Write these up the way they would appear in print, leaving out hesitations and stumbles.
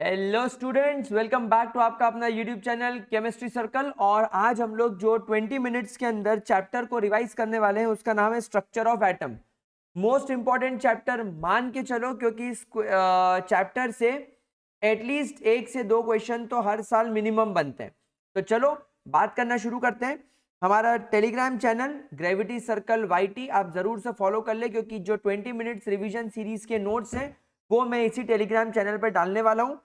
Hello students, welcome back to आपका अपना YouTube channel chemistry circle. और आज हम लोग जो 20 मिनट्स के अंदर चैप्टर को रिवाइज करने वाले हैं उसका नाम है structure of atom. Most important chapter मान के चलो, क्योंकि इस चैप्टर से एटलीस्ट 1 से 2 क्वेश्चन तो हर साल मिनिमम बनते हैं। तो चलो बात करना शुरू करते हैं। हमारा Telegram channel gravity circle YT आप जरूर से फॉलो कर ले, क्योंकि जो 20 मिनट्स रिवीजन सीरीज के नोट्स हैं वो मैं इसी टेलीग्राम चैनल पर डालने वाला हूं।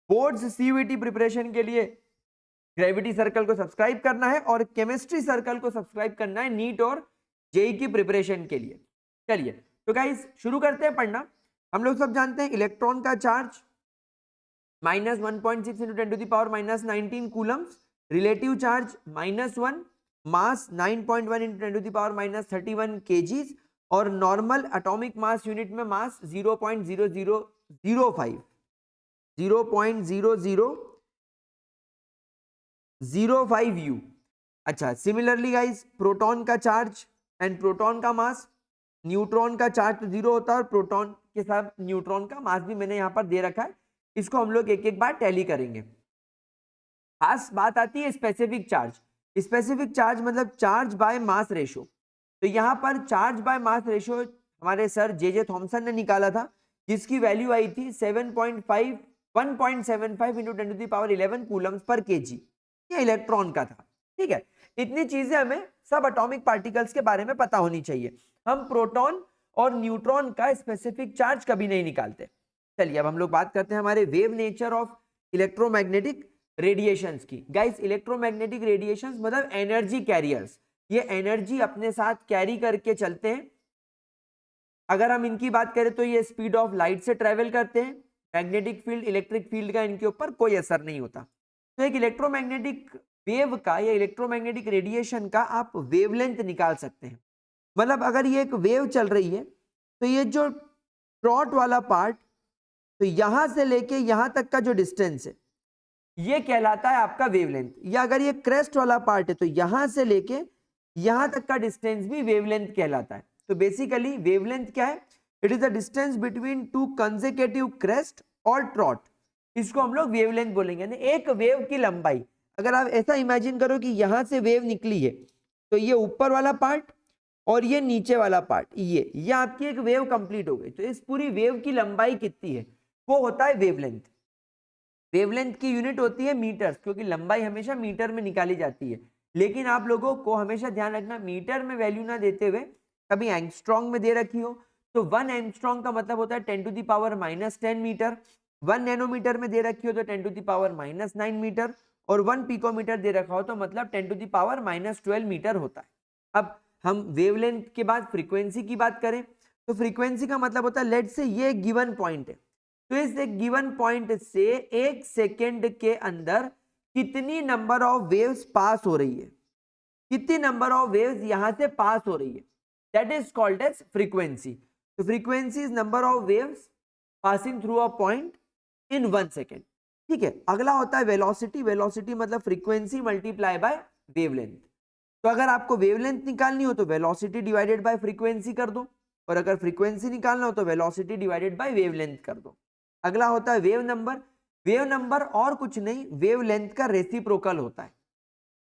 बोर्ड्स CUET प्रिपरेशन के लिए ग्रेविटी सर्कल को सब्सक्राइब करना है और केमिस्ट्री सर्कल को सब्सक्राइब करना है नीट और जेई की प्रिपरेशन के लिए। चलिए तो गाइस शुरू करते हैं पढ़ना। हम लोग सब जानते हैं इलेक्ट्रॉन का चार्ज -1.6 × 10⁻⁻19 कूलम्स, रिलेटिव चार्ज -1, मास 9.1 × 10⁻31 kgs और नॉर्मल एटॉमिक मास यूनिट में मास 0.0005 U। अच्छा, सिमिलरली गाइस प्रोटॉन का चार्ज एंड प्रोटॉन का मास, न्यूट्रॉन का चार्ज तो 0 होता है और प्रोटॉन के साथ न्यूट्रॉन का मास भी मैंने यहां पर दे रखा है। इसको हम लोग एक एक बार टैली करेंगे। खास बात आती है स्पेसिफिक चार्ज। स्पेसिफिक चार्ज मतलब चार्ज बाय मास रेशो। तो यहाँ पर चार्ज बाय मास रेशो हमारे सर जे थॉमसन ने निकाला था, जिसकी वैल्यू आई थी 1.75 × 10⁻11 कूलम्स पर kg। ये इलेक्ट्रॉन का था। ठीक है, इतनी चीजें हमें सब एटॉमिक पार्टिकल्स के बारे में पता होनी चाहिए। हम प्रोटॉन और न्यूट्रॉन का स्पेसिफिक चार्ज कभी नहीं निकालते। चलिए अब हम लोग बात करते हैं हमारे wave nature of electromagnetic radiations की। गाइस इलेक्ट्रोमैग्नेटिक रेडिएशंस मतलब एनर्जी कैरियर्स। ये एनर्जी अपने साथ कैरी करके चलते हैं। अगर हम इनकी बात करें तो ये स्पीड ऑफ लाइट से ट्रेवल करते हैं। मैग्नेटिक फील्ड, इलेक्ट्रिक फील्ड का इनके ऊपर कोई असर नहीं होता। तो एक इलेक्ट्रोमैग्नेटिक वेव का या इलेक्ट्रोमैग्नेटिक रेडिएशन का आप वेवलेंथ निकाल सकते हैं। मतलब अगर ये एक वेव चल रही है तो ये जो ट्रॉट वाला पार्ट, तो यहां से लेके यहां तक का जो डिस्टेंस है ये कहलाता है आपका वेवलेंथ। या अगर ये क्रेस्ट वाला पार्ट है तो यहां से लेके यहां तक का डिस्टेंस भी वेवलेंथ कहलाता है। तो बेसिकली वेवलेंथ क्या है? It is the distance between two consecutive crest और ट्रॉट। इसको हम लोग वेवलेंथ बोलेंगे। यानी एक वेव की लंबाई, अगर आप ऐसा इमेजिन करो कि यहां से वेव निकली है तो ये ऊपर वाला पार्ट और ये नीचे वाला पार्ट, ये आपकी एक वेव कंप्लीट हो गई। तो इस पूरी वेव की लंबाई कितनी है वो होता है वेवलेंथ। वेवलेंथ की यूनिट होती है मीटर्स, क्योंकि लंबाई हमेशा मीटर में निकाली जाती है। लेकिन आप लोगों को हमेशा ध्यान रखना, मीटर में वैल्यू ना देते हुए कभी एंगस्ट्रॉन्ग में दे रखी हो तो 1 एंगस्ट्रॉन्ग का मतलब होता है 10⁻⁻10 मीटर। 1 नैनोमीटर में दे रखी हो तो 10⁻⁻9 मीटर और 1 पिकोमीटर दे रखा हो तो मतलब 10⁻⁻12 मीटर होता है। अब हम वेवलेंथ के बाद फ्रीक्वेंसी की बात करें तो फ्रीक्वेंसी का मतलब होता है लेट से ये गिवन पॉइंट है, तो इस एक गिवन पॉइंट से 1 सेकेंड के अंदर कितनी नंबर ऑफ वेव्स पास हो रही है, कितनी नंबर ऑफ वेव्स यहां से पास हो रही है, that is called as frequency. तो frequency is number of waves passing through a point in 1 second. ठीक है, अगला होता है वेलोसिटी। वेलोसिटी मतलब फ्रीक्वेंसी मल्टीप्लाई बाय वेवलेंथ। तो अगर आपको वेवलेंथ निकालनी हो तो वेलोसिटी डिवाइडेड बाय फ्रीक्वेंसी कर दो, और अगर फ्रीक्वेंसी निकालना हो तो वेलोसिटी डिवाइडेड बाय वेवलेंथ कर दो। अगला होता है वेव नंबर। वेव नंबर और कुछ नहीं, वेवलेंथ का रेसिप्रोकल होता है।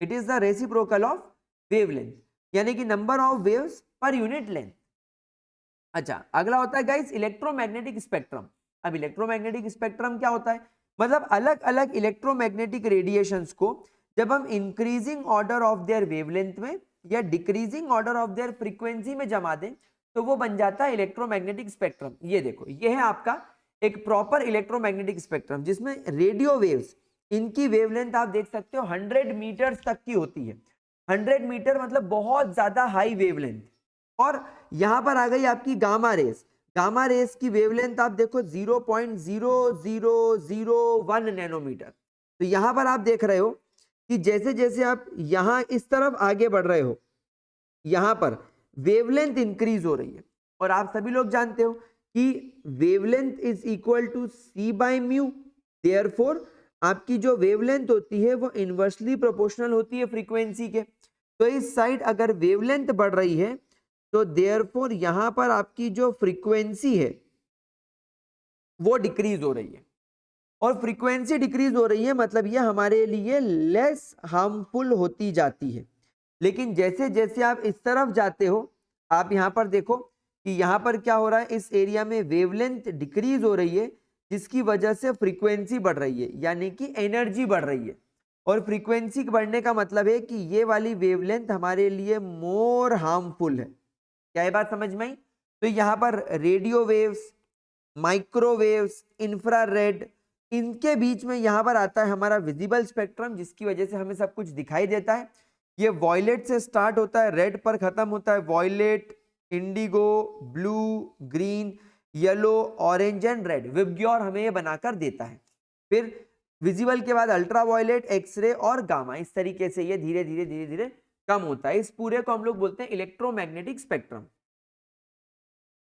It is the reciprocal of wavelength, यानी कि number of waves per unit length. अच्छा, अगला होता है गाइस इलेक्ट्रोमैग्नेटिक स्पेक्ट्रम। अब इलेक्ट्रोमैग्नेटिक स्पेक्ट्रम क्या होता है? मतलब अलग अलग इलेक्ट्रोमैग्नेटिक रेडिएशंस को जब हम increasing order of their wavelength में या decreasing order of their frequency में जमा दें तो वो बन जाता है इलेक्ट्रोमैग्नेटिक स्पेक्ट्रम। ये देखो, ये है आपका एक प्रॉपर इलेक्ट्रोमैग्नेटिक स्पेक्ट्रम, जिसमें रेडियो वेव्स, इनकी वेवलेंथ आप देख सकते हो 100 मीटर तक की होती है। 100 मीटर मतलब बहुत ज्यादा हाई वेवलेंथ। और यहां पर आ गई आपकी गामा रेस। गामा रेस की वेवलेंथ आप देखो 0.0001 नैनोमीटर। तो यहां पर आप देख रहे हो कि जैसे जैसे आप यहां इस तरफ आगे बढ़ रहे हो, यहां पर वेवलेंथ इंक्रीज हो रही है। और आप सभी लोग जानते हो कि wavelength is equal to c by mu. Therefore आपकी जो वेवलेंथ होती है वो इनवर्सली प्रोपोर्शनल होती है फ्रीक्वेंसी के। तो इस साइड अगर वेवलेंथ बढ़ रही है तो देयरफॉर यहां पर आपकी जो फ्रीक्वेंसी है वो डिक्रीज हो रही है। और फ्रीक्वेंसी डिक्रीज हो रही है, मतलब ये हमारे लिए लेस हार्मफुल होती जाती है। लेकिन जैसे जैसे आप इस तरफ जाते हो, आप यहाँ पर देखो कि यहाँ पर क्या हो रहा है, इस एरिया में वेवलेंथ डिक्रीज हो रही है, जिसकी वजह से फ्रीक्वेंसी बढ़ रही है, यानी कि एनर्जी बढ़ रही है। और फ्रीक्वेंसी बढ़ने का मतलब है कि ये वाली वेवलेंथ हमारे लिए मोर हार्मफुल है। क्या ये बात समझ में आई? तो यहाँ पर रेडियो वेव्स, माइक्रोवेव्स, इंफ्रारेड, इनके बीच में यहाँ पर आता है हमारा विजिबल स्पेक्ट्रम, जिसकी वजह से हमें सब कुछ दिखाई देता है। ये वॉयलेट से स्टार्ट होता है, रेड पर खत्म होता है। Violet, indigo, blue, green, yellow, orange and red, VIBGYOR हमें ये बनाकर देता है। फिर विजिबल के बाद अल्ट्रा वॉयलेट, एक्सरे और गामा, इस तरीके से ये धीरे धीरे धीरे धीरे कम होता है। इस पूरे को हम लोग बोलते हैं इलेक्ट्रोमैग्नेटिक स्पेक्ट्रम।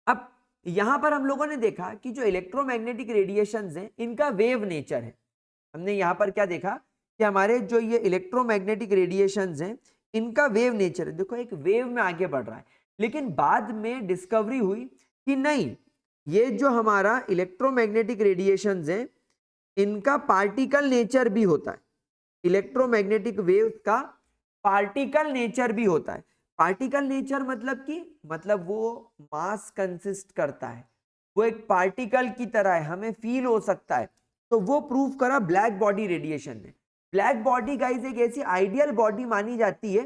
अब यहां पर हम लोगों ने देखा कि जो इलेक्ट्रोमैग्नेटिक रेडिएशंस हैं, इनका वेव नेचर है। हमने यहां पर क्या देखा कि हमारे जो ये इलेक्ट्रोमैग्नेटिक रेडिएशंस हैं, इनका वेव नेचर है। देखो एक वेव में आगे बढ़ रहा है, लेकिन बाद में डिस्कवरी हुई कि नहीं, ये जो हमारा इलेक्ट्रोमैग्नेटिक रेडिएशंस हैं, इनका पार्टिकल नेचर भी होता है। इलेक्ट्रोमैग्नेटिक वेव्स का पार्टिकल नेचर भी होता है। पार्टिकल नेचर मतलब वो मास कंसिस्ट करता है, वो एक पार्टिकल की तरह है, हमें फील हो सकता है। तो वो प्रूव करा ब्लैक बॉडी रेडिएशन ने। ब्लैक बॉडी गाइस एक ऐसी आइडियल बॉडी मानी जाती है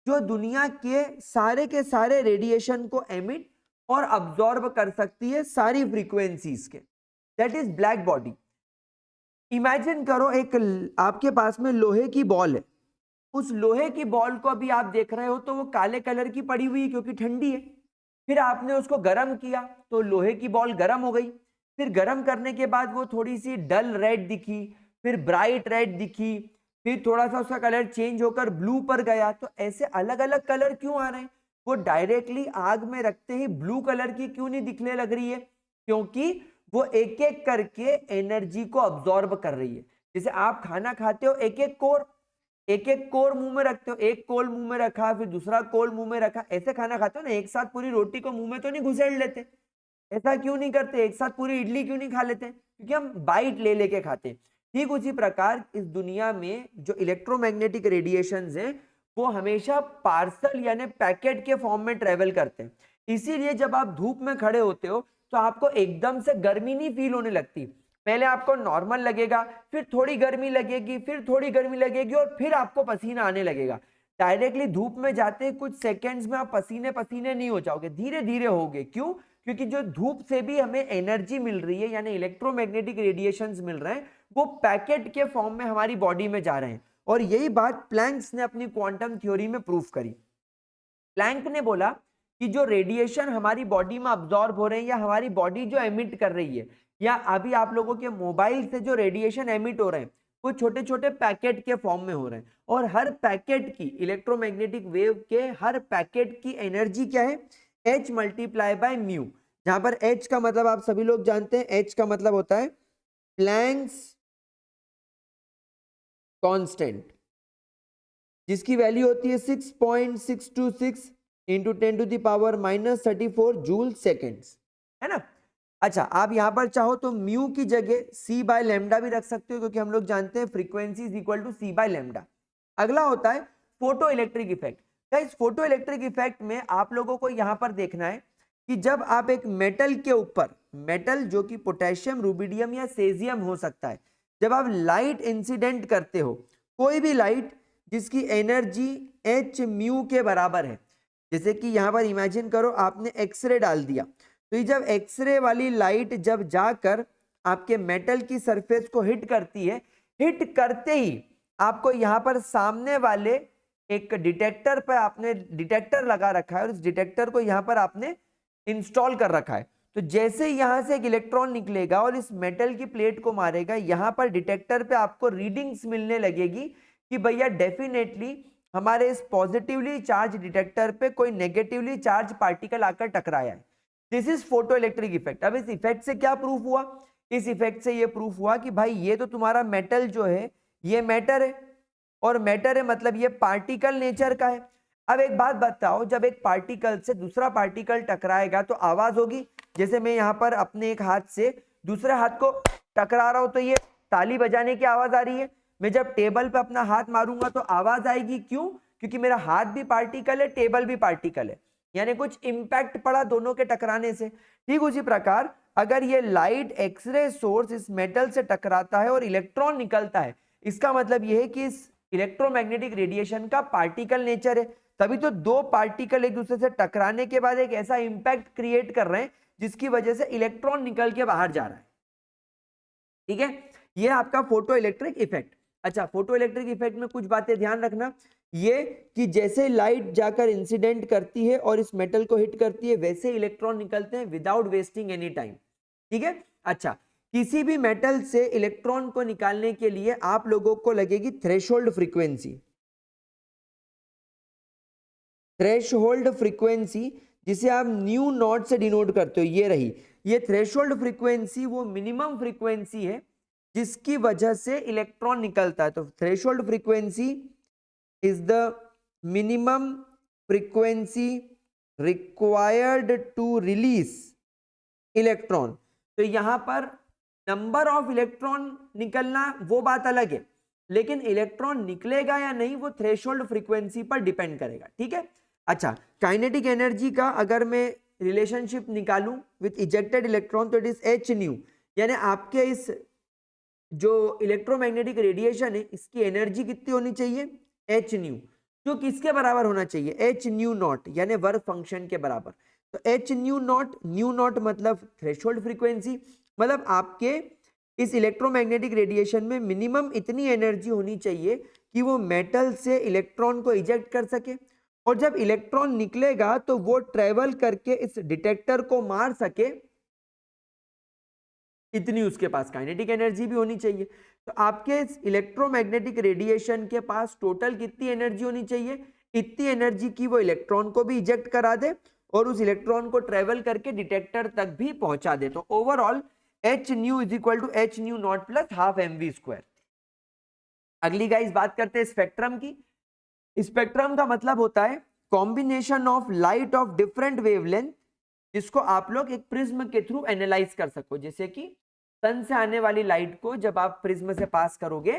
जो दुनिया के सारे रेडिएशन को एमिट और अब्सॉर्ब कर सकती है, सारी फ्रीक्वेंसीज के। That is black body. Imagine करो एक आपके पास में लोहे की बॉल है, उस लोहे की बॉल को अभी आप देख रहे हो तो वो काले कलर की पड़ी हुई है क्योंकि ठंडी है। फिर आपने उसको गर्म किया तो लोहे की बॉल गर्म हो गई। फिर गर्म करने के बाद वो थोड़ी सी डल रेड दिखी, फिर ब्राइट रेड दिखी, फिर थोड़ा सा उसका कलर चेंज होकर ब्लू पर गया। तो ऐसे अलग अलग कलर क्यों आ रहे हैं? वो डायरेक्टली आग में रखते ही ब्लू कलर की क्यों नहीं दिखने लग रही है? क्योंकि वो एक एक करके एनर्जी को अब्सॉर्ब कर रही है। जैसे आप खाना खाते हो, एक एक कोर मुंह में रखते हो, एक कोल मुंह में रखा, फिर दूसरा कोल मुंह में रखा, ऐसे खाना खाते हो ना। एक साथ पूरी रोटी को मुंह में तो नहीं घुसेड़ लेते, ऐसा क्यों नहीं करते? एक साथ पूरी इडली क्यों नहीं खा लेते? क्योंकि हम बाइट ले लेके खाते हैं। ठीक उसी प्रकार इस दुनिया में जो इलेक्ट्रोमैग्नेटिक रेडिएशंस हैं, वो हमेशा पार्सल यानी पैकेट के फॉर्म में ट्रेवल करते हैं। इसीलिए जब आप धूप में खड़े होते हो तो आपको एकदम से गर्मी नहीं फील होने लगती। पहले आपको नॉर्मल लगेगा, फिर थोड़ी गर्मी लगेगी, फिर थोड़ी गर्मी लगेगी और फिर आपको पसीना आने लगेगा। डायरेक्टली धूप में जाते ही कुछ सेकंड्स में आप पसीने पसीने नहीं हो जाओगे, धीरे धीरे होगे। क्यों? क्योंकि जो धूप से भी हमें एनर्जी मिल रही है यानी इलेक्ट्रोमैग्नेटिक रेडिएशंस मिल रहे हैं, वो पैकेट के फॉर्म में हमारी बॉडी में जा रहे हैं। और यही बात प्लैंक्स ने अपनी क्वांटम थ्योरी में प्रूफ करी। प्लैंक ने बोला कि जो रेडिएशन हमारी बॉडी में अब्सॉर्ब हो रहे हैं या हमारी बॉडी जो एमिट कर रही है, या अभी आप लोगों के मोबाइल से जो रेडिएशन एमिट हो रहे हैं, वो छोटे छोटे पैकेट के फॉर्म में हो रहे हैं। और हर पैकेट की, इलेक्ट्रोमैग्नेटिक वेव के हर पैकेट की एनर्जी क्या है? h multiply by mu. जहां पर h का मतलब आप सभी लोग जानते हैं, h का मतलब होता है प्लैंक्स कांस्टेंट, जिसकी वैल्यू होती है 6.626 इंटू 10⁻⁻34 जूल सेकेंड्स, है ना। अच्छा, आप यहां पर चाहो तो म्यू की जगह c बाय लैम्डा भी रख सकते हो, क्योंकि हम लोग जानते हैं frequency is equal to c by lambda. अगला होता है photo electric effect. Guys, photo electric effect में आप लोगों को यहां पर देखना है कि जब आप एक मेटल के ऊपर, मेटल जो कि पोटेशियम, रुबिडियम या सेजियम हो सकता है, जब आप लाइट इंसिडेंट करते हो, कोई भी लाइट जिसकी एनर्जी h म्यू के बराबर है, जैसे कि यहां पर इमेजिन करो आपने एक्सरे डाल दिया, तो ये जब एक्सरे वाली लाइट जब जाकर आपके मेटल की सरफेस को हिट करती है, हिट करते ही आपको यहां पर सामने वाले एक डिटेक्टर पर आपने डिटेक्टर लगा रखा है और इस डिटेक्टर को यहां पर आपने इंस्टॉल कर रखा है। तो जैसे यहां से एक इलेक्ट्रॉन निकलेगा और इस मेटल की प्लेट को मारेगा, यहां पर डिटेक्टर पे आपको रीडिंग्स मिलने लगेगी कि भैया डेफिनेटली हमारे इस पॉजिटिवली चार्ज डिटेक्टर पे कोई नेगेटिवली चार्ज पार्टिकल आकर टकराया है। This is photo electric effect. अब इस इफेक्ट से क्या प्रूफ हुआ? इस इफेक्ट से ये प्रूफ हुआ कि भाई ये तो तुम्हारा मेटल जो है ये मैटर है, और मैटर है मतलब ये पार्टिकल नेचर का है। अब एक बात बताओ, जब एक पार्टिकल से दूसरा पार्टिकल टकराएगा तो आवाज होगी। जैसे मैं यहाँ पर अपने एक हाथ से दूसरे हाथ को टकरा रहा हूं तो ये ताली बजाने की आवाज आ रही है, मैं जब टेबल पे अपना हाथ मारूंगा तो आवाज आएगी, क्यों? क्योंकि मेरा हाथ भी पार्टिकल है, टेबल भी पार्टिकल है, यानी कुछ इंपैक्ट पड़ा दोनों के टकराने से। ठीक उसी प्रकार अगर ये लाइट एक्सरे सोर्स इस मेटल से टकराता है और इलेक्ट्रॉन निकलता है, इसका मतलब यह है कि इस इलेक्ट्रोमैग्नेटिक रेडिएशन का पार्टिकल नेचर है, तभी तो दो पार्टिकल एक दूसरे से टकराने के बाद एक ऐसा इंपैक्ट क्रिएट कर रहे हैं जिसकी वजह से इलेक्ट्रॉन निकल के बाहर जा रहा है। ठीक है, यह आपका फोटो इलेक्ट्रिक इफेक्ट। अच्छा, फोटो इलेक्ट्रिक इफेक्ट में कुछ बातें ध्यान रखना, ये कि जैसे लाइट जाकर इंसिडेंट करती है और इस मेटल को हिट करती है, वैसे इलेक्ट्रॉन निकलते हैं विदाउट वेस्टिंग एनी टाइम। ठीक है, अच्छा, किसी भी मेटल से इलेक्ट्रॉन को निकालने के लिए आप लोगों को लगेगी थ्रेशोल्ड फ्रीक्वेंसी। थ्रेशोल्ड फ्रीक्वेंसी जिसे आप न्यू नॉट से डिनोट करते हो, ये रही, ये थ्रेशोल्ड फ्रीक्वेंसी वो मिनिमम फ्रीक्वेंसी है जिसकी वजह से इलेक्ट्रॉन निकलता है। तो threshold frequency is the minimum frequency required to release electron. तो यहां पर नंबर ऑफ इलेक्ट्रॉन निकलना वो बात अलग है, लेकिन इलेक्ट्रॉन निकलेगा या नहीं वो थ्रेशोल्ड फ्रीक्वेंसी पर डिपेंड करेगा। ठीक है, अच्छा, काइनेटिक एनर्जी का अगर मैं रिलेशनशिप निकालूं विथ इजेक्टेड इलेक्ट्रॉन तो इट इज एच न्यू, यानी आपके इस जो इलेक्ट्रोमैग्नेटिक रेडिएशन है इसकी एनर्जी कितनी होनी चाहिए? एच न्यू, जो किसके बराबर होना चाहिए? एच न्यू नॉट, यानी वर्क फंक्शन के बराबर। तो एच न्यू नॉट मतलब थ्रेशोल्ड फ्रीक्वेंसी, मतलब आपके इस इलेक्ट्रोमैग्नेटिक रेडिएशन में मिनिमम इतनी एनर्जी होनी चाहिए कि वो मेटल से इलेक्ट्रॉन को इजेक्ट कर सके, और जब इलेक्ट्रॉन निकलेगा तो वो ट्रेवल करके इस डिटेक्टर को मार सके, इतनी उसके पास काइनेटिक एनर्जी भी होनी चाहिए। तो आपके इस इलेक्ट्रोमैग्नेटिक रेडिएशन के पास टोटल कितनी एनर्जी होनी चाहिए? इतनी एनर्जी की वो इलेक्ट्रॉन को भी इजेक्ट करा दे और उस इलेक्ट्रॉन को ट्रेवल करके डिटेक्टर तक भी पहुंचा दे। तो overall H nu is equal to H nu not plus half mv²। अगली गाइस बात करते हैं स्पेक्ट्रम की। स्पेक्ट्रम का मतलब होता है combination of light of different wavelength, जिसको आप लोग एक प्रिज्म के थ्रू एनालाइज कर सको। जैसे कि सन से आने वाली लाइट को जब आप प्रिज्म से पास करोगे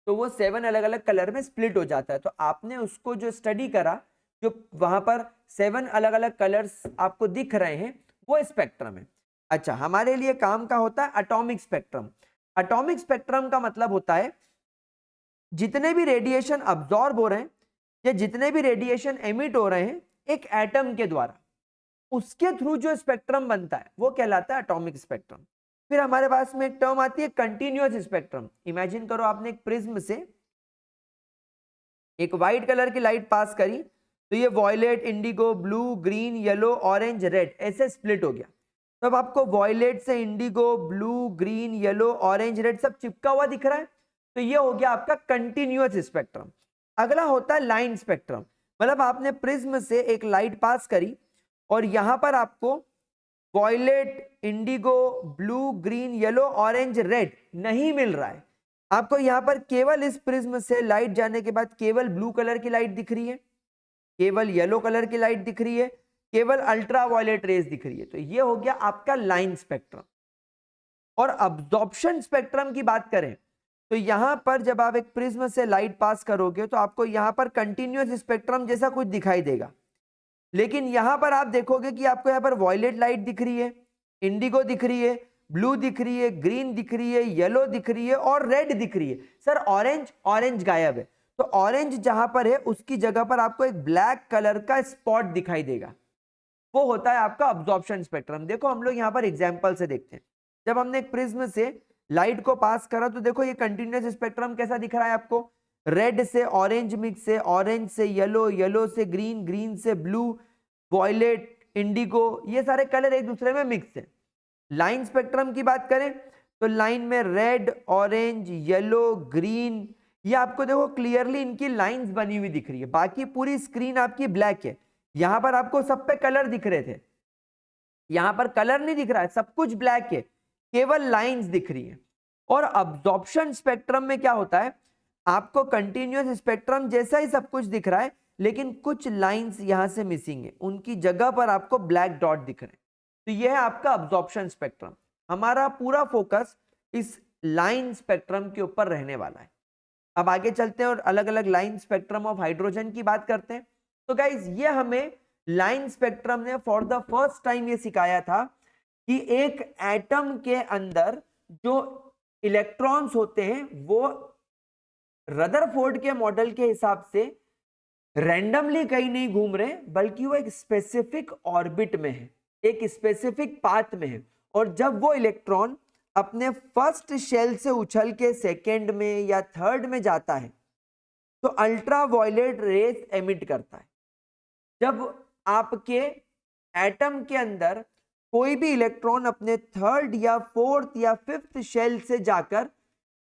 तो वो 7 अलग अलग कलर में स्प्लिट हो जाता है। तो आपने उसको जो स्टडी करा, जो वहां पर 7 अलग अलग कलर्स आपको दिख रहे हैं, वो स्पेक्ट्रम है। अच्छा, हमारे लिए काम का होता है एटॉमिक स्पेक्ट्रम। एटॉमिक स्पेक्ट्रम का मतलब होता है जितने भी रेडिएशन अब्सॉर्ब हो रहे हैं या जितने भी रेडिएशन एमिट हो रहे हैं एक एटम के द्वारा, उसके थ्रू जो स्पेक्ट्रम बनता है वो कहलाता है एटॉमिक स्पेक्ट्रम। फिर हमारे पास में एक टर्म आती है कंटिन्यूअस स्पेक्ट्रम। इमेजिन करो आपने एक प्रिज्म से एक व्हाइट कलर की लाइट पास करी, तो ये violet, indigo, blue, green, yellow, orange, red ऐसे स्प्लिट हो गया। तब आपको वॉयलेट से indigo, blue, green, yellow, orange, red सब चिपका हुआ दिख रहा है, तो ये हो गया आपका कंटिन्यूअस स्पेक्ट्रम। अगला होता है लाइन स्पेक्ट्रम, मतलब आपने प्रिज्म से एक लाइट पास करी और यहां पर आपको violet, indigo, blue, green, yellow, orange, red नहीं मिल रहा है। आपको यहां पर केवल इस प्रिज्म से लाइट जाने के बाद केवल ब्लू कलर की लाइट दिख रही है, केवल येलो कलर की लाइट दिख रही है, केवल अल्ट्रा वायलेट रेज दिख रही है। तो ये हो गया आपका लाइन स्पेक्ट्रम। और अब्जॉर्प्शन स्पेक्ट्रम की बात करें तो यहां पर जब आप एक प्रिज्म से लाइट पास करोगे तो आपको यहां पर कंटिन्यूअस स्पेक्ट्रम जैसा कुछ दिखाई देगा, लेकिन यहां पर आप देखोगे कि आपको यहां पर वॉयलेट लाइट दिख रही है, इंडिगो दिख रही है, ब्लू दिख रही है, ग्रीन दिख रही है, येलो दिख रही है और रेड दिख रही है। सर ऑरेंज गायब है। तो ऑरेंज जहां पर है उसकी जगह पर आपको एक ब्लैक कलर का स्पॉट दिखाई देगा, वो होता है आपका अब्जॉर्प्शन स्पेक्ट्रम। देखो हम लोग यहां पर एग्जांपल से देखते हैं। जब हमने एक प्रिज्म से लाइट को पास करा तो देखो ये कंटिन्यूअस स्पेक्ट्रम कैसा दिख रहा है आपको, रेड से ऑरेंज मिक्स है, ऑरेंज से येलो, येलो से ग्रीन, ग्रीन से ब्लू, वॉयलेट, इंडिगो, ये सारे कलर एक दूसरे में मिक्स है। लाइन स्पेक्ट्रम की बात करें तो लाइन में रेड, ऑरेंज, येलो, ग्रीन, ये आपको देखो क्लियरली इनकी लाइंस बनी हुई दिख रही है। बाकी पूरी स्क्रीन आपकी ब्लैक है, यहां पर आपको सब पे कलर दिख रहे थे, यहां पर कलर नहीं दिख रहा है, सब कुछ ब्लैक है, केवल लाइंस दिख रही है। और अब्जॉर्प्शन स्पेक्ट्रम में क्या होता है, आपको कंटिन्यूअस स्पेक्ट्रम जैसा ही सब कुछ दिख रहा है, लेकिन कुछ लाइंस यहां से मिसिंग है, उनकी जगह पर आपको ब्लैक डॉट दिख रहे हैं। तो यह है आपका अब्जॉर्प्शन स्पेक्ट्रम। हमारा पूरा फोकस इस लाइन स्पेक्ट्रम के ऊपर रहने वाला है। अब आगे चलते हैं और अलग अलग लाइन स्पेक्ट्रम ऑफ हाइड्रोजन की बात करते हैं। तो गाइज ये हमें लाइन स्पेक्ट्रम ने फॉर द फर्स्ट टाइम ये सिखाया था कि एक एटम के अंदर जो इलेक्ट्रॉन्स होते हैं वो रदरफोर्ड के मॉडल के हिसाब से रैंडमली कहीं नहीं घूम रहे, बल्कि वो एक स्पेसिफिक ऑर्बिट में है, एक स्पेसिफिक पाथ में है। और जब वो इलेक्ट्रॉन अपने फर्स्ट शेल से उछल के सेकेंड में या थर्ड में जाता है तो अल्ट्रावायलेट रेस एमिट करता है। जब आपके एटम के अंदर कोई भी इलेक्ट्रॉन अपने थर्ड या फोर्थ या फिफ्थ शेल से जाकर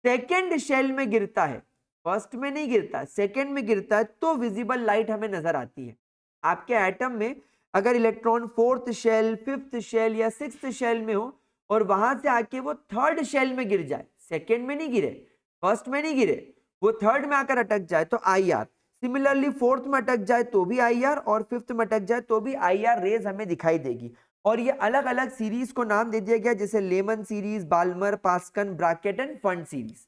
सेकेंड शेल में गिरता है, फर्स्ट में नहीं गिरता, सेकेंड में गिरता है, तो विजिबल लाइट हमें नजर आती है। आपके एटम में अगर electron fourth shell, fifth shell या सिक्स्थ शेल में हो और वहां से आके वो थर्ड शेल में गिर जाए, सेकेंड में नहीं गिरे, फर्स्ट में नहीं गिरे, वो थर्ड में आकर अटक जाए तो IR, सिमिलरली फोर्थ में अटक जाए तो भी IR और फिफ्थ में अटक जाए तो भी IR रेज हमें दिखाई देगी। और ये अलग अलग सीरीज को नाम दे दिया गया, जैसे Lyman series, Balmer, Paschen, Brackett and Pfund series.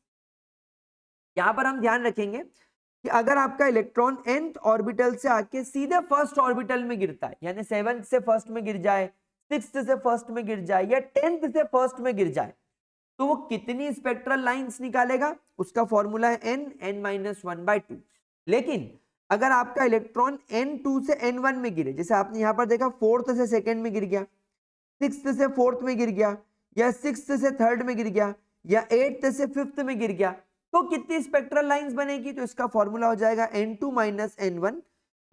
यहां पर हम ध्यान रखेंगे कि अगर आपका इलेक्ट्रॉन nth ऑर्बिटल से आके सीधे फर्स्ट ऑर्बिटल में गिरता है, यानी 7th से फर्स्ट में गिर जाए, 6th से फर्स्ट में गिर जाए या 10th से फर्स्ट में गिर जाए, तो वो कितनी स्पेक्ट्रल लाइंस निकालेगा, उसका फॉर्मूला है n(n-1/2). लेकिन अगर आपका इलेक्ट्रॉन n2 से n1 में गिरे, जैसे आपने यहां पर देखा फोर्थ से सेकेंड में गिर गया, सिक्स्थ से फोर्थ में गिर गया, या सिक्स्थ से थर्ड में गिर गया, या 8th से फिफ्थ में गिर गया, तो कितनी स्पेक्ट्रल लाइंस बनेगी, तो इसका फॉर्मूला हो जाएगा n2 - n1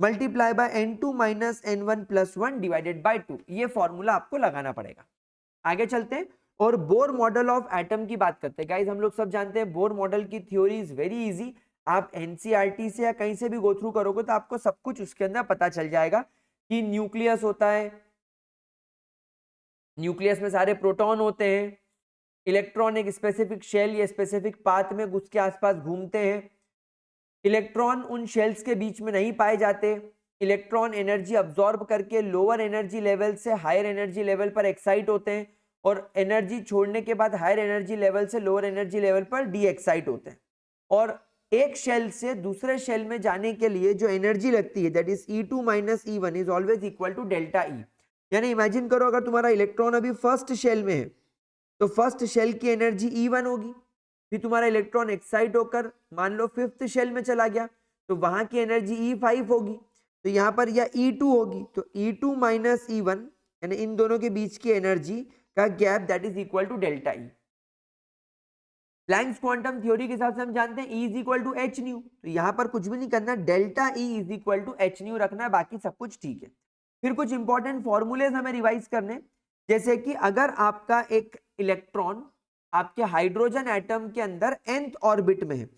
multiply by n2 - n1 + 1 divided by 2। ये फॉर्मूला आपको लगाना पड़ेगा। आगे चलते हैं और बोर मॉडल ऑफ एटम की बात करते हैं। गाइस हम लोग सब जानते हैं बोर मॉडल की थ्योरी इज वेरी इजी। आप एनसीईआरटी से या कहीं से भी गो थ्रू करोगे तो आपको सब कुछ उसके अंदर पता चल जाएगा कि न्यूक्लियस होता है, न्यूक्लियस में सारे प्रोटॉन होते हैं, इलेक्ट्रॉन एक स्पेसिफिक शेल या स्पेसिफिक पाथ में उसके आसपास घूमते हैं, इलेक्ट्रॉन उन शेल्स के बीच में नहीं पाए जाते, इलेक्ट्रॉन एनर्जी अब्सॉर्ब करके लोअर एनर्जी लेवल से हायर एनर्जी लेवल पर एक्साइट होते हैं और एनर्जी छोड़ने के बाद हायर एनर्जी लेवल से लोअर एनर्जी लेवल पर डी एक्साइट होते हैं। और एक शेल से दूसरे शेल में जाने के लिए जो एनर्जी लगती है that is E2 - E1 is always equal to delta E। यानी इमेजिन करो अगर तुम्हारा इलेक्ट्रॉन अभी फर्स्ट शेल में है तो फर्स्ट शेल की एनर्जी E1 होगी, फिर तुम्हारा इलेक्ट्रॉन एक्साइट होकर मान लो फिफ्थ शेल में चला गया तो वहां की एनर्जी E5 होगी, तो यहाँ पर या E2 होगी, तो E2 - E1 यानी इन दोनों के बीच की एनर्जी का gap that is equal to delta E। Planck's quantum theory के हिसाब से हम जानते हैं E is equal to H nu, तो यहाँ पर कुछ भी नहीं करना, delta E is equal to H nu रखना है, बाकी सब कुछ ठीक है। फिर कुछ इंपॉर्टेंट फॉर्मूलेज हमें रिवाइज करने, जैसे कि अगर आपका एक इलेक्ट्रॉन आपके हाइड्रोजन एटम के अंदर nth ऑर्बिट में है,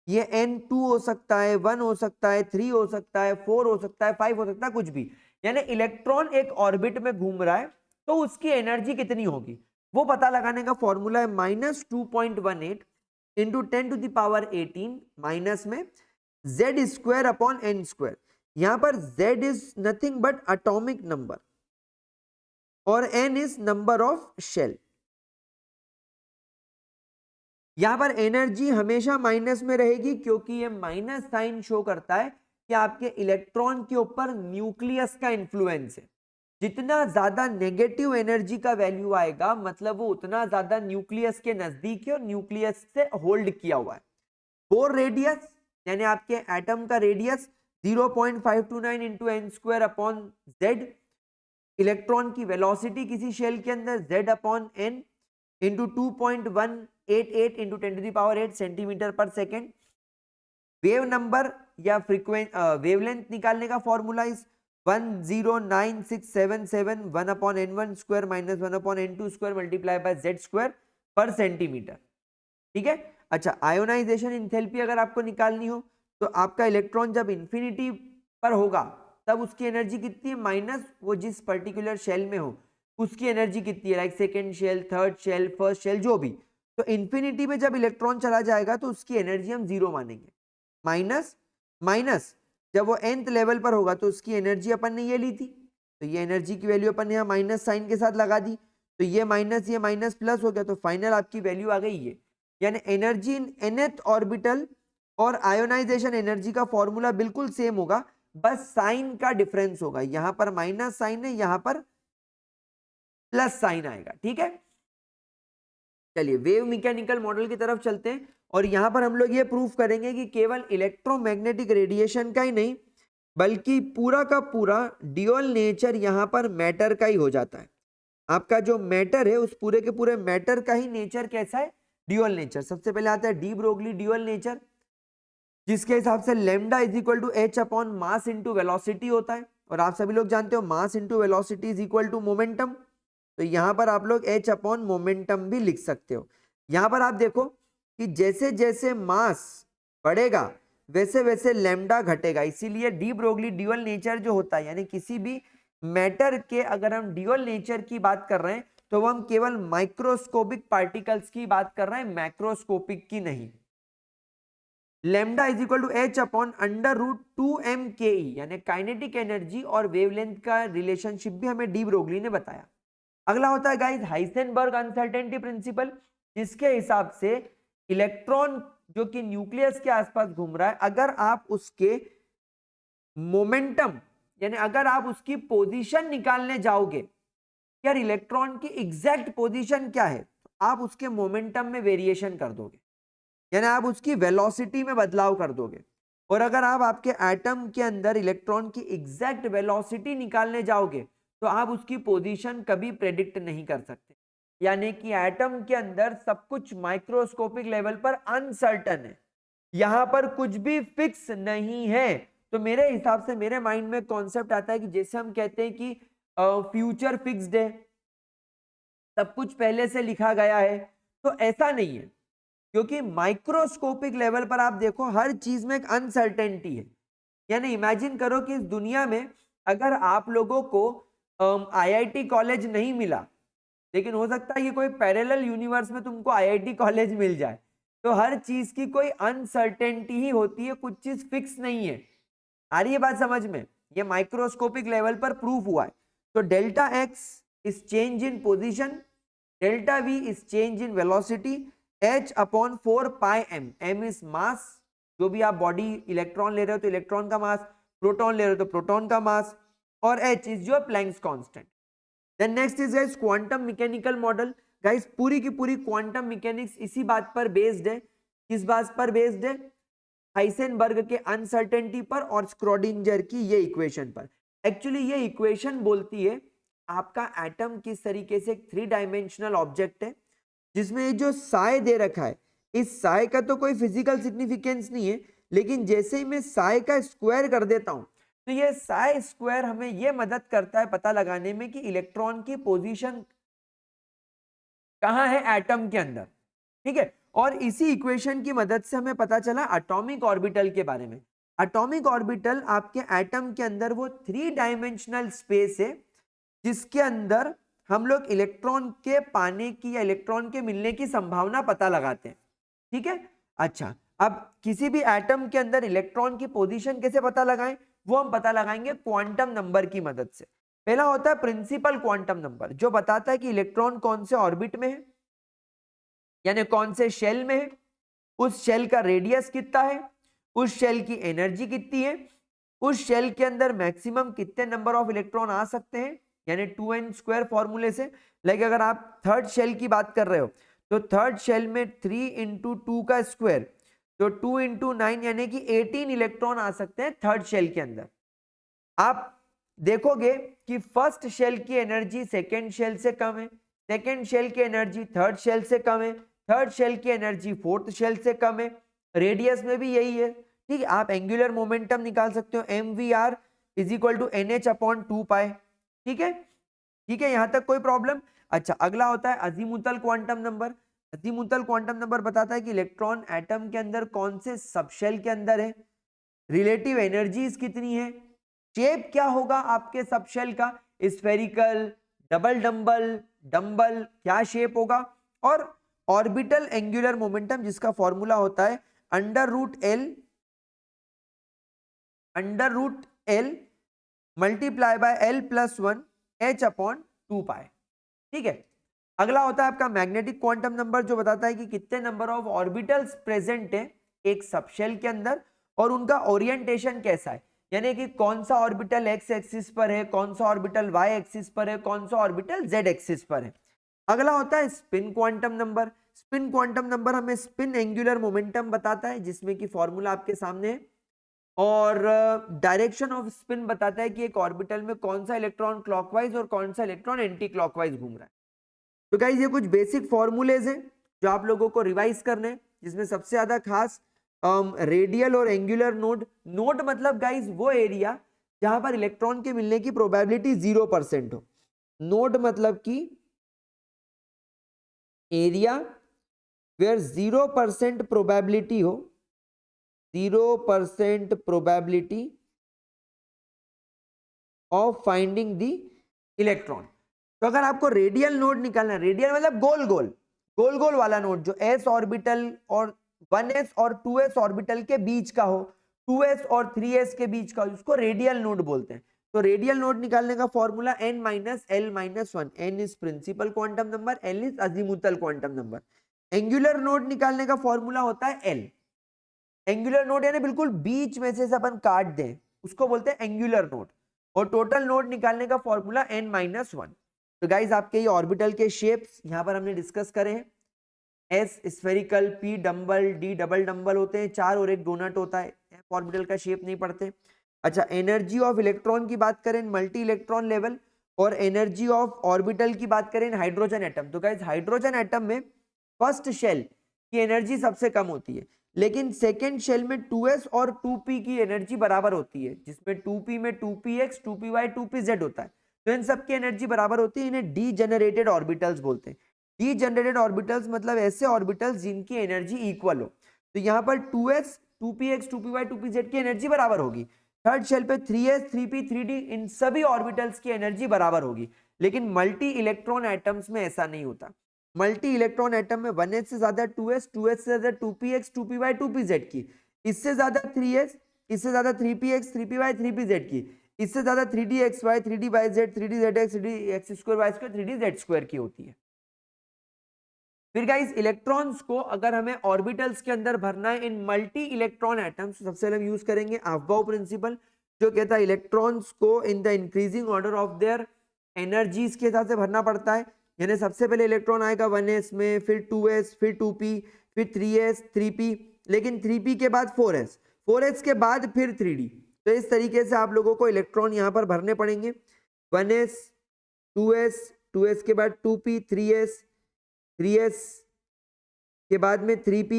ये n2 हो सकता है, 1 हो सकता है, 3 हो सकता है, 4 हो सकता है, 5 हो सकता है, कुछ भी, यानी इलेक्ट्रॉन एक ऑर्बिट में घूम रहा है तो उसकी एनर्जी कितनी होगी वो पता लगाने का फॉर्मूला है -2.18 इंटू 10⁻18 माइनस में z²/n²। यहां पर z is nothing but atomic number और n is number of shell. यहां पर एनर्जी हमेशा माइनस में रहेगी क्योंकि ये माइनस साइन शो करता है कि आपके इलेक्ट्रॉन के ऊपर न्यूक्लियस का इन्फ्लुएंस है। जितना ज्यादा नेगेटिव एनर्जी का वैल्यू आएगा मतलब वो उतना ज्यादा न्यूक्लियस के नजदीक है और न्यूक्लियस से होल्ड किया हुआ है। बोर रेडियस यानी आपके एटम का रेडियस 0.529 इंटू n²/z। इलेक्ट्रॉन की वेलोसिटी किसी शेल के अंदर z/n इंटू 2.188 इंटू 10⁸ सेंटीमीटर पर सेकेंड। वेव नंबर या वेवलेंथ निकालने का formula is 109677 1/n1² - 1/n2² multiply by z² पर सेंटीमीटर। ठीक है। अच्छा, आयोनाइजेशन इंथैल्पी अगर आपको निकालनी हो तो आपका इलेक्ट्रॉन जब इंफिनिटी पर होगा तब उसकी एनर्जी कितनी है, माइनस वो जिस पर्टिकुलर शेल में हो उसकी एनर्जी कितनी है, like second shell, third shell, first shell, जो भी। तो इंफिनिटी में जब इलेक्ट्रॉन चला जाएगा तो उसकी एनर्जी हम 0 मानेंगे। माइनस जब वो nth लेवल पर होगा तो उसकी एनर्जी अपन ने ये ली थी, तो ये एनर्जी की वैल्यू अपन ने यहाँ माइनस साइन के साथ लगा दी, तो ये माइनस प्लस हो गया, तो फाइनल आपकी वैल्यू आ गई ये। यानी एनर्जी इन nth ऑर्बिटल और आयोनाइजेशन एनर्जी का फॉर्मूला बिल्कुल सेम होगा, बस साइन का डिफरेंस होगा, यहां पर माइनस साइन है, यहां पर प्लस साइन आएगा। ठीक है, चलिए वेव मैकेनिकल मॉडल की तरफ चलते हैं और यहां पर हम लोग ये प्रूफ करेंगे कि केवल इलेक्ट्रोमैग्नेटिक रेडिएशन का ही नहीं बल्कि पूरा का पूरा ड्यूअल नेचर यहां पर मैटर का ही हो जाता है। आपका जो मैटर है उस पूरे के पूरे मैटर का ही नेचर कैसा है, ड्यूअल नेचर। सबसे पहले आता है डी ब्रोगली ड्यूअल नेचर, जिसके हिसाब से lambda is equal to H upon mass into velocity होता है, और आप सभी लोग जानते हो mass into velocity is equal to momentum, तो यहां पर आप लोग एच अपॉन मोमेंटम भी लिख सकते हो। यहां पर आप देखो कि जैसे जैसे मास बढ़ेगा वैसे वैसे लैम्डा घटेगा, इसीलिए डी ब्रोगली ड्यूअल नेचर जो होता है, यानी किसी भी मैटर के अगर हम ड्यूअल नेचर की बात कर रहे हैं तो वो हम केवल माइक्रोस्कोपिक पार्टिकल्स की बात कर रहे हैं, मैक्रोस्कोपिक की नहीं। Lambda is equal to H upon under root 2m/ke, यानी काइनेटिक एनर्जी और वेवलेंथ का रिलेशनशिप भी हमें डी ब्रोगली ने बताया। अगला होता है गाइस हाइसेनबर्ग अनसर्टेनिटी प्रिंसिपल, जिसके हिसाब से इलेक्ट्रॉन जो कि न्यूक्लियस के आसपास घूम रहा है, अगर आप उसके मोमेंटम यानी अगर आप उसकी पोजीशन निकालने जाओगे, यार इलेक्ट्रॉन की एग्जैक्ट पोजीशन क्या है, तो आप उसके मोमेंटम में वेरिएशन कर दोगे, यानी आप उसकी वेलोसिटी में बदलाव कर दोगे। और अगर आप आपके एटम के अंदर इलेक्ट्रॉन की एग्जैक्ट वेलोसिटी निकालने जाओगे तो आप उसकी पोजीशन कभी प्रेडिक्ट नहीं कर सकते, यानी कि एटम के अंदर सब कुछ माइक्रोस्कोपिक लेवल पर अनसर्टन है, यहां पर कुछ भी फिक्स नहीं है। तो मेरे हिसाब से मेरे माइंड में कॉन्सेप्ट आता है कि जैसे हम कहते हैं कि फ्यूचर फिक्स्ड है, सब कुछ पहले से लिखा गया है, तो ऐसा नहीं है, क्योंकि माइक्रोस्कोपिक लेवल पर आप देखो हर चीज में एक अनसर्टेनिटी है। यानी इमेजिन करो कि इस दुनिया में अगर आप लोगों को आईआईटी कॉलेज नहीं मिला, लेकिन हो सकता है कि कोई पैरेलल यूनिवर्स में तुमको आईआईटी कॉलेज मिल जाए, तो हर चीज की कोई अनसर्टेनिटी ही होती है, कुछ चीज फिक्स नहीं है। आ रही है बात समझ में, ये माइक्रोस्कोपिक लेवल पर प्रूफ हुआ है। तो delta x is change in position, delta we is change in velocity, h upon 4πm, m is mass, जो भी आप बॉडी इलेक्ट्रॉन ले रहे हो तो इलेक्ट्रॉन का मास, प्रोटॉन ले रहे हो तो प्रोटॉन का मास, और h is your Planck's constant. Then next is guys quantum mechanical model. Guys पूरी की पूरी क्वांटम मैकेनिक्स इसी बात पर बेस्ड है, किस बात पर बेस्ड है, हाइसेनबर्ग के अनसर्टेनिटी पर और स्क्रोडिंजर की ये इक्वेशन पर। एक्चुअली ये इक्वेशन बोलती है आपका एटम किस तरीके से एक 3 डायमेंशनल ऑब्जेक्ट है, जिसमें ये जो साय दे रखा है, इस साय का तो कोई फिजिकल सिग्निफिकेंस नहीं है, लेकिन जैसे ही मैं साय का स्क्वायर कर देता हूं तो ये साय स्क्वायर हमें ये मदद करता है पता लगाने में कि इलेक्ट्रॉन की पोजीशन कहां है एटम के अंदर। ठीक है, और इसी इक्वेशन की मदद से हमें पता चला एटॉमिक ऑर्बिटल के बारे में। एटॉमिक ऑर्बिटल आपके एटम के अंदर वो 3 डायमेंशनल स्पेस है जिसके अंदर हम लोग इलेक्ट्रॉन के पाने की या इलेक्ट्रॉन के मिलने की संभावना पता लगाते हैं। ठीक है, अच्छा अब किसी भी एटम के अंदर इलेक्ट्रॉन की पोजीशन कैसे पता लगाएं, वो हम पता लगाएंगे क्वांटम नंबर की मदद से। पहला होता है प्रिंसिपल क्वांटम नंबर, जो बताता है कि इलेक्ट्रॉन कौन से ऑर्बिट में है, यानी कौन से शेल में है, उस शेल का रेडियस कितना है, उस शेल की एनर्जी कितनी है, उस शेल के अंदर मैक्सिमम कितने नंबर ऑफ इलेक्ट्रॉन आ सकते हैं, यानी 2n² फॉर्मूले से। लाइक अगर आप थर्ड शेल की बात कर रहे हो तो थर्ड शेल में 3 × 2 का स्क्वायर, तो 2 × 9 यानी कि 18 इलेक्ट्रॉन आ सकते हैं थर्ड शेल के अंदर। आप देखोगे कि फर्स्ट शेल की एनर्जी सेकेंड शेल से कम है, सेकेंड शेल की एनर्जी थर्ड शेल से कम है, थर्ड शेल की एनर्जी फोर्थ शेल से कम है, रेडियस में भी यही है। ठीक है, आप एंगुलर मोमेंटम निकाल सकते हो mvr is equal to nh upon 2π। ठीक है, ठीक है, यहां तक कोई प्रॉब्लम। अच्छा अगला होता है azimuthal quantum number. Azimuthal quantum number बताता है कि इलेक्ट्रॉन एटम के अंदर कौन से सबशेल के अंदर है, रिलेटिव एनर्जीज कितनी है, शेप क्या होगा आपके सबशेल का, स्फेरिकल, डबल डंबल, डंबल क्या शेप होगा, और ऑर्बिटल एंगुलर मोमेंटम जिसका फॉर्मूला होता है under root L multiply by L+1 h upon 2π। ठीक है, अगला होता है आपका मैग्नेटिक क्वांटम नंबर, जो बताता है कि कितने नंबर ऑफ ऑर्बिटल्स प्रेजेंट है एक सबशेल के अंदर और उनका ओरिएंटेशन कैसा है, यानी कि कौन सा ऑर्बिटल एक्स एक्सिस पर है, कौन सा ऑर्बिटल वाई एक्सिस पर है, कौन सा ऑर्बिटल जेड एक्सिस पर है। अगला होता है spin quantum number. Spin quantum number हमें स्पिन एंगुलर मोमेंटम बताता है, जिसमें कि फॉर्मूला आपके सामने है, और डायरेक्शन ऑफ स्पिन बताता है कि एक ऑर्बिटल में कौन सा इलेक्ट्रॉन क्लॉकवाइज और कौन सा इलेक्ट्रॉन एंटी क्लॉकवाइज घूम रहा है। तो गाइस ये कुछ बेसिक फॉर्मूलेज हैं जो आप लोगों को रिवाइज करने हैं, जिसमें सबसे ज्यादा खास रेडियल और एंगुलर नोड। नोड मतलब गाइस वो एरिया जहां पर इलेक्ट्रॉन के मिलने की प्रोबेबिलिटी 0% हो। नोड मतलब कि एरिया वेयर 0% प्रोबेबिलिटी हो, 0% probability of finding the electron. तो अगर आपको रेडियल नोड निकालना है, रेडियल मतलब गोल गोल गोल गोल वाला नोड जो s ऑर्बिटल और 1s और 2s ऑर्बिटल के बीच का हो, 2s और 3s के बीच का हो, उसको रेडियल नोड बोलते हैं। तो रेडियल नोड निकालने का formula n - l - 1। n is principal quantum number, l is azimuthal quantum number. Angular node निकालने का फॉर्मूला होता है l। एंगुलर नोड यानी बिल्कुल बीच में से अपन काट दें, उसको बोलते हैं एंगुलर नोड। और टोटल नोड निकालने का फॉर्मूला n - 1। तो गाइज आपके ये ऑर्बिटल के शेप्स यहां पर हमने डिस्कस करे हैं। S spherical, P dumbbell, D double dumbbell होते हैं 4 और एक डोनट होता है। एफ ऑर्बिटल का शेप नहीं पढ़ते। अच्छा, एनर्जी ऑफ इलेक्ट्रॉन की बात करें मल्टी इलेक्ट्रॉन लेवल, और एनर्जी ऑफ ऑर्बिटल की बात करें हाइड्रोजन एटम। तो गाइज हाइड्रोजन एटम में फर्स्ट शेल की एनर्जी सबसे कम होती है, लेकिन सेकेंड शेल में 2s और 2p की एनर्जी बराबर होती है, जिसमें 2p में 2px, 2py, 2pz होता है। तो इन सबकी एनर्जी बराबर होती है। इन्हें डीजेनरेटेड ऑर्बिटल्स बोलते हैं। डीजेनरेटेड ऑर्बिटल्स मतलब ऐसे ऑर्बिटल्स जिनकी एनर्जी इक्वल हो। तो यहाँ पर 2s, 2px, 2py, 2pz की एनर्जी बराबर होगी। थर्ड शेल पे 3s, 3p, 3d इन सभी ऑर्बिटल्स की एनर्जी बराबर होगी। लेकिन मल्टी इलेक्ट्रॉन एटम्स में ऐसा नहीं होता। मल्टी इलेक्ट्रॉन एटम में 1s से ज्यादा 2s, 2s से ज्यादा 2px, 2py, 2pz की, इससे ज्यादा 3s, इससे ज्यादा 3px, 3py, 3pz की, इससे ज्यादा 3dxy, 3dyz, 3dzx, 3dx2y2, 3dz2 की होती है। फिर गाइस इलेक्ट्रॉन्स को अगर हमें ऑर्बिटल्स के अंदर भरना है इन मल्टी इलेक्ट्रॉन एटम्स, सबसे पहले हम यूज करेंगे अफबाउ प्रिंसिपल, जो कहता है इलेक्ट्रॉन्स को in the increasing order of their energies के हिसाब से भरना पड़ता है। यानी सबसे पहले इलेक्ट्रॉन आएगा 1s में, फिर 2s, फिर 2p, फिर 3s, 3p, लेकिन 3p के बाद 4s, 4s के बाद फिर 3d। तो इस तरीके से आप लोगों को इलेक्ट्रॉन यहाँ पर भरने पड़ेंगे। 1s, 2s, 2s के बाद 2p, 3s, 3s के बाद में 3p,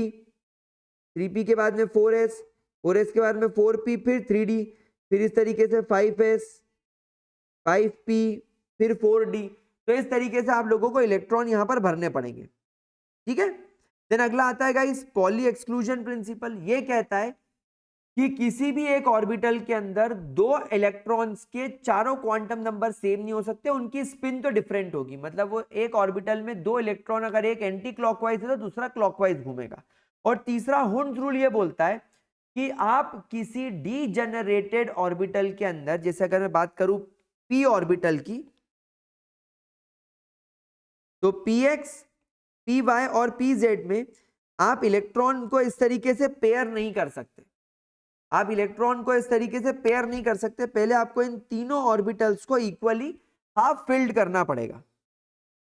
3p के बाद में 4s, 4s के बाद में 4p, फिर 3d, फिर इस तरीके से 5s, 5p, फिर 4d। तो इस तरीके से आप लोगों को इलेक्ट्रॉन यहां पर भरने पड़ेंगे। ठीक है। देन अगला आता है गाइस पॉली एक्सक्लूजन प्रिंसिपल। ये कहता है कि किसी भी एक ऑर्बिटल के अंदर दो इलेक्ट्रॉन्स के चारों क्वांटम नंबर सेम नहीं हो सकते, उनकी स्पिन तो डिफरेंट होगी। मतलब वो एक ऑर्बिटल में दो इलेक्ट्रॉन अगर एक एंटी क्लॉकवाइज है तो दूसरा क्लॉकवाइज घूमेगा। और तीसरा हुंड्स रूल ये बोलता है कि आप किसी डीजेनरेटेड ऑर्बिटल के अंदर, जैसे अगर मैं बात करूं पी ऑर्बिटल की, तो px, py और pz में आप इलेक्ट्रॉन को इस तरीके से पेयर नहीं कर सकते। आप इलेक्ट्रॉन को इस तरीके से पेयर नहीं कर सकते। पहले आपको इन तीनों ऑर्बिटल्स को इक्वली हाफ फिल्ड करना पड़ेगा।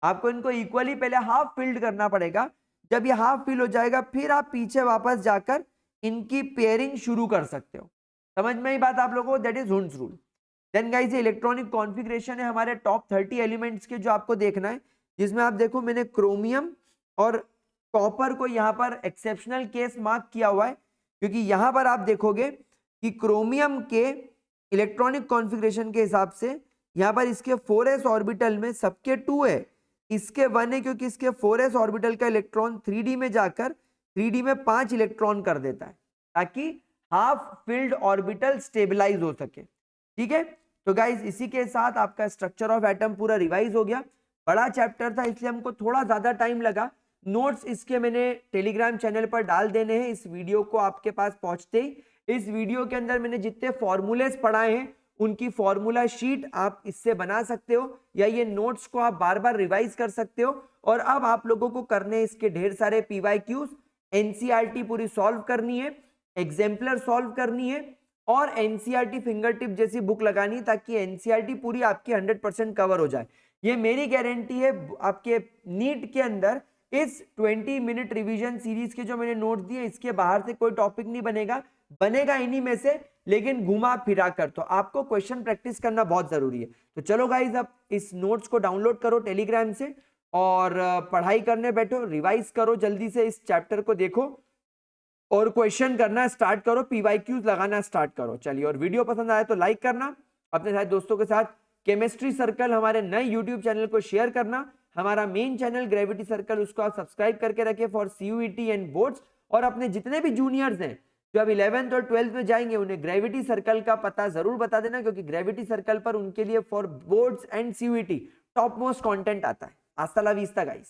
आपको इनको इक्वली पहले हाफ फिल्ड करना पड़ेगा। जब ये हाफ फिल हो जाएगा फिर आप पीछे वापस जाकर इनकी पेयरिंग शुरू कर सकते हो। समझ में ही बात आप लोगों को? That is Hund's rule. Then guys electronic configuration है हमारे टॉप 30 एलिमेंट्स के जो आपको देखना है, जिसमें आप देखो मैंने क्रोमियम और कॉपर को यहाँ पर एक्सेप्शनल केस मार्क किया हुआ है, क्योंकि यहाँ पर आप देखोगे कि क्रोमियम के इलेक्ट्रॉनिक कॉन्फ़िगरेशन के हिसाब से यहाँ पर इसके 4s ऑर्बिटल में सबके 2 है, इसके 1 है, क्योंकि इसके 4s ऑर्बिटल का इलेक्ट्रॉन 3d में जाकर 3d में 5 इलेक्ट्रॉन कर देता है, ताकि हाफ फिल्ड ऑर्बिटल स्टेबलाइज हो सके। ठीक है। तो गाइज इसी के साथ आपका स्ट्रक्चर ऑफ एटम पूरा रिवाइज हो गया। बड़ा चैप्टर था इसलिए हमको थोड़ा ज्यादा टाइम लगा। नोट्स इसके मैंने टेलीग्राम चैनल पर डाल देने हैं इस वीडियो को आपके पास पहुंचते ही। इस वीडियो के अंदर मैंने जितने फॉर्मूलेस पढ़ाए हैं उनकी फॉर्मूला शीट आप इससे बना सकते हो, या ये नोट्स को आप बार बार रिवाइज कर सकते हो और अब आप लोगों को करने इसके ढेर सारे PYQs, एनसीईआरटी पूरी सॉल्व करनी है, एग्जाम्पलर सॉल्व करनी है और एनसीईआरटी फिंगर टिप जैसी बुक लगानी है ताकि एनसीईआरटी पूरी आपकी 100% कवर हो जाए। ये मेरी गारंटी है। आपके नीट के अंदर इस 20 मिनट रिवीजन सीरीज के जो मैंने नोट्स दिए इसके बाहर से कोई टॉपिक नहीं बनेगा, बनेगा इन्हीं में से, लेकिन घुमा फिरा कर। तो आपको क्वेश्चन प्रैक्टिस करना बहुत जरूरी है। तो चलो गाइज, अब इस नोट्स को डाउनलोड करो टेलीग्राम से और पढ़ाई करने बैठो, रिवाइज करो, जल्दी से इस चैप्टर को देखो और क्वेश्चन करना स्टार्ट करो, PYQs लगाना स्टार्ट करो। चलिए, और वीडियो पसंद आया तो लाइक करना, अपने साथ दोस्तों के साथ केमिस्ट्री सर्कल हमारे नए यूट्यूब चैनल को शेयर करना, हमारा मेन चैनल ग्रेविटी सर्कल उसको आप सब्सक्राइब करके रखें फॉर CUET एंड बोर्ड्स। और अपने जितने भी जूनियर्स हैं जो अब 11th और 12th में जाएंगे उन्हें ग्रेविटी सर्कल का पता जरूर बता देना, क्योंकि ग्रेविटी सर्कल पर उनके लिए for boards and CUET top most content आता है। हasta la vista गाइस।